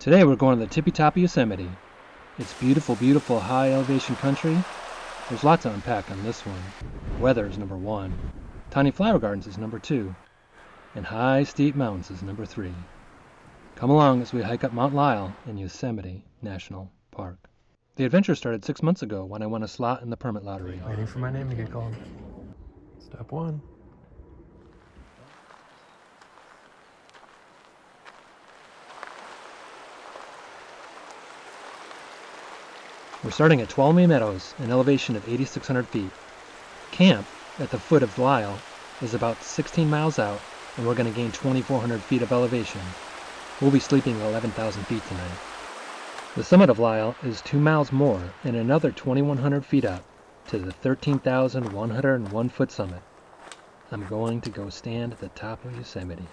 Today we're going to the tippy top of Yosemite. It's beautiful, beautiful high elevation country. There's lots to unpack on this one. Weather is number 1. Tiny flower gardens is number 2. And high steep mountains is number 3. Come along as we hike up Mt Lyell in Yosemite National Park. The adventure started 6 months ago when I won a slot in the permit lottery. Waiting for my name to get called. Step 1. We're starting at Tuolumne Meadows, an elevation of 8,600 feet. Camp at the foot of Lyell is about 16 miles out, and we're going to gain 2,400 feet of elevation. We'll be sleeping at 11,000 feet tonight. The summit of Lyell is 2 miles more and another 2,100 feet up to the 13,101 foot summit. I'm going to go stand at the top of Yosemite.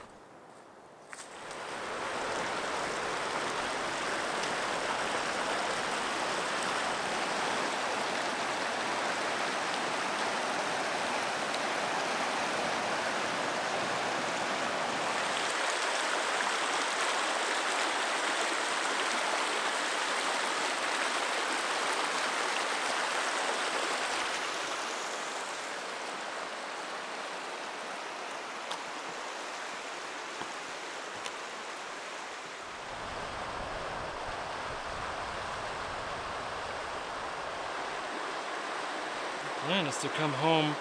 The plan is to come home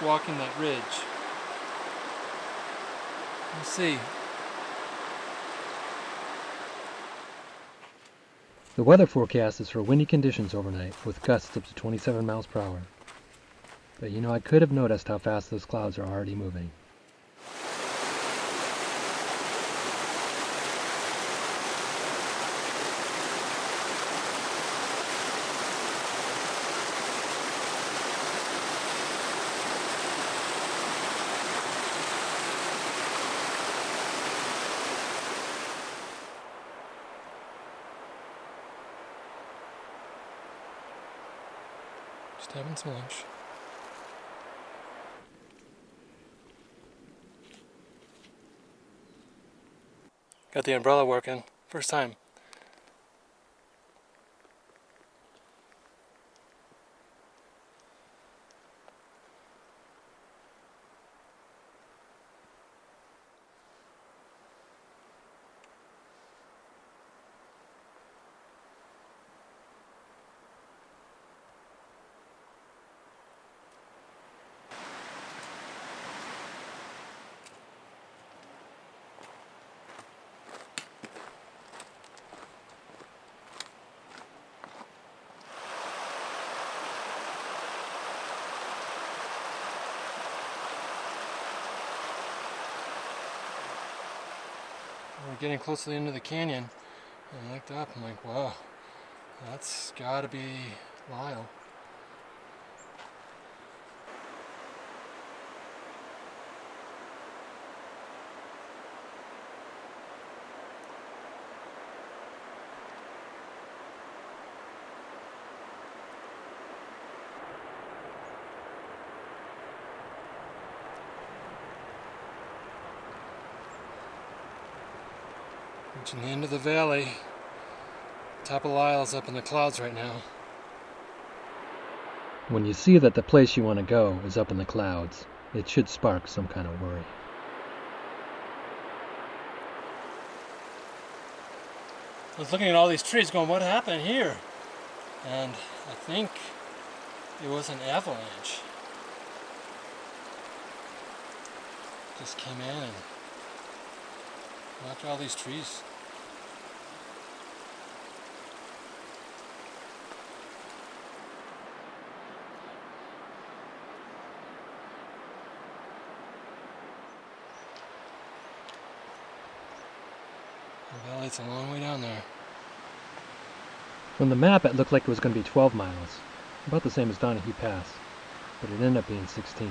walking that ridge. We'll see. The weather forecast is for windy conditions overnight with gusts up to 27 miles per hour. But you know, I could have noticed how fast those clouds are already moving. Just having some lunch. Got the umbrella working. First time. We're getting close to the end of the canyon, and I looked up, I'm like, wow, that's gotta be Lyell. Reaching the end of the valley. Top of Lyell is up in the clouds right now. When you see that the place you want to go is up in the clouds, it should spark some kind of worry. I was looking at all these trees going, what happened here? And I think it was an avalanche. Just came in and knocked all these trees. The valley's a long way down there. From the map it looked like it was going to be 12 miles, about the same as Donahue Pass, but it ended up being 16.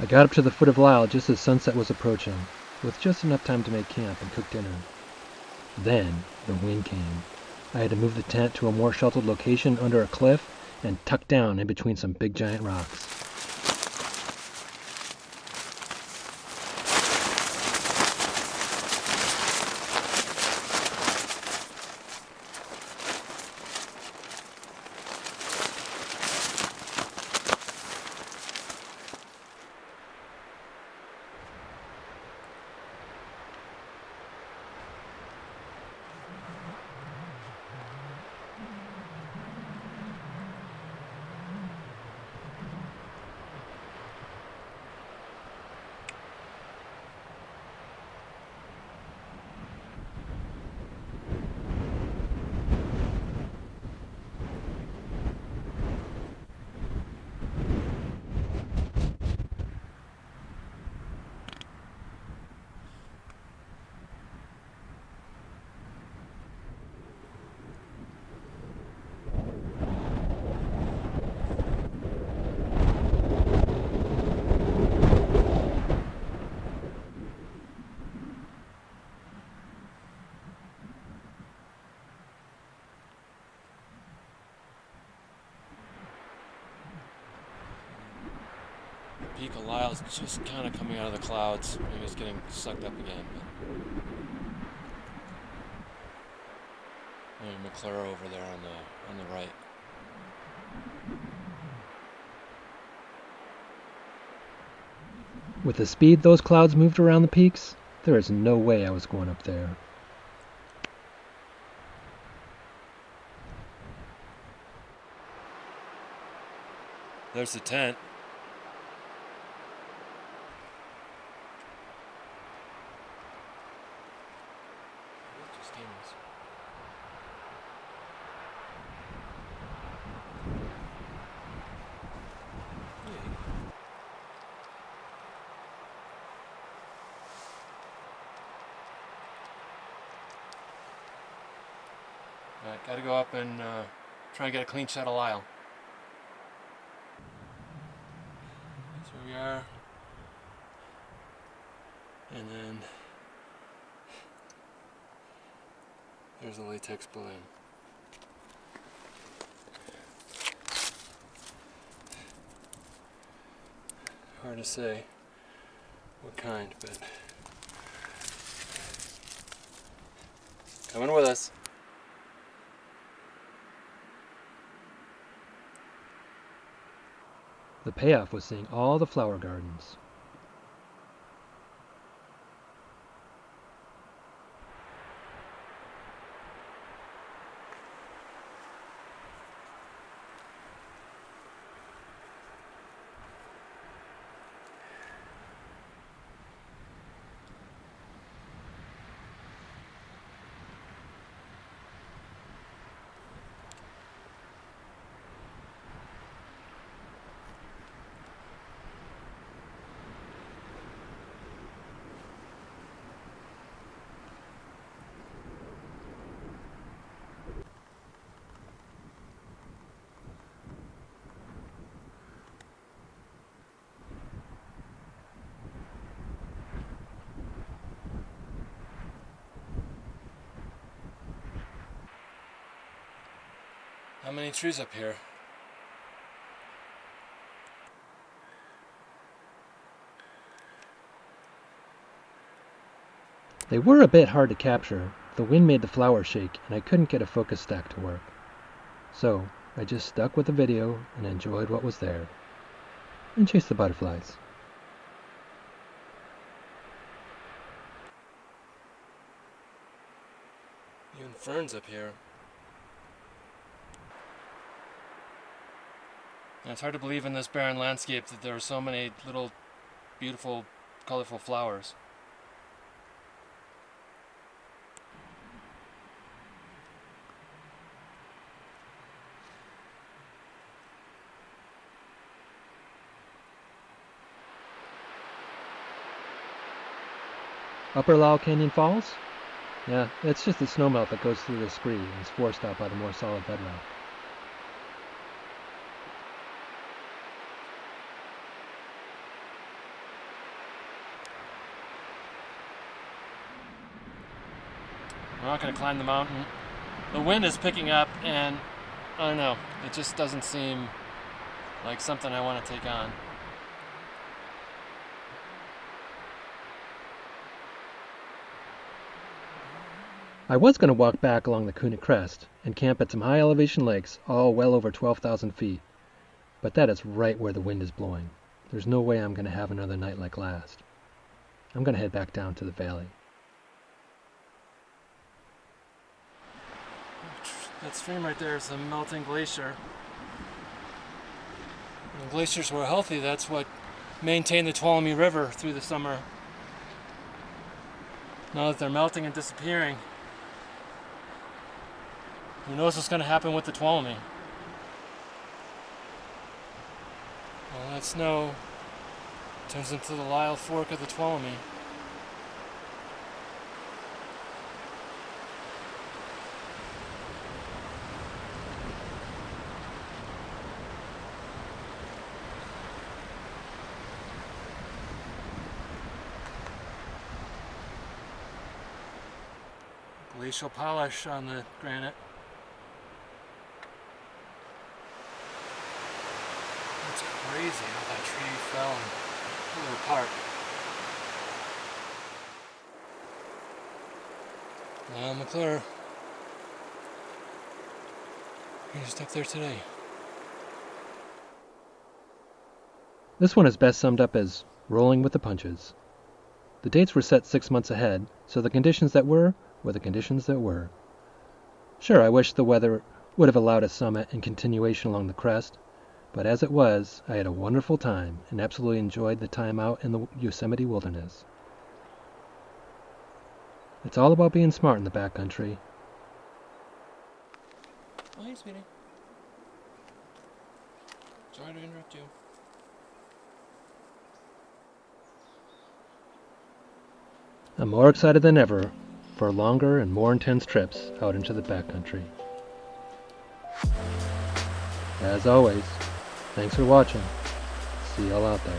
I got up to the foot of Lyell just as sunset was approaching. with just enough time to make camp and cook dinner. Then the wind came. I had to move the tent to a more sheltered location under a cliff and tuck down in between some big giant rocks. The peak of Lyell's just kind of coming out of the clouds. Maybe it's getting sucked up again. Maybe McClure over there on the right. With the speed those clouds moved around the peaks, there is no way I was going up there. There's the tent. Alright, gotta go up and try and get a clean shot of Lyell. That's where we are. And then there's a latex balloon. Hard to say what kind, but coming with us. The payoff was seeing all the flower gardens. How many trees up here? They were a bit hard to capture. The wind made the flowers shake and I couldn't get a focus stack to work. So I just stuck with the video and enjoyed what was there. And chased the butterflies. Even ferns up here. And it's hard to believe in this barren landscape that there are so many little, beautiful, colorful flowers. Upper Lyell Canyon Falls? Yeah, it's just the snowmelt that goes through the scree and is forced out by the more solid bedrock. We're not going to climb the mountain. The wind is picking up, and I don't know, it just doesn't seem like something I want to take on. I was going to walk back along the Kunit Crest and camp at some high elevation lakes, all well over 12,000 feet, but that is right where the wind is blowing. There's no way I'm going to have another night like last. I'm going to head back down to the valley. That stream right there is a melting glacier. When glaciers were healthy, that's what maintained the Tuolumne River through the summer. Now that they're melting and disappearing, who knows what's going to happen with the Tuolumne? Well, that snow turns into the Lyell fork of the Tuolumne. Glacial polish on the granite. It's crazy how that tree fell and blew apart. Now McClure, you're stuck there today. This one is best summed up as rolling with the punches. The dates were set 6 months ahead, so the conditions that were the conditions that were. Sure, I wish the weather would have allowed a summit and continuation along the crest, but as it was, I had a wonderful time and absolutely enjoyed the time out in the Yosemite wilderness. It's all about being smart in the backcountry. Oh, hey, sweetie. Sorry to interrupt you. I'm more excited than ever for longer and more intense trips out into the backcountry. As always, thanks for watching. See y'all out there.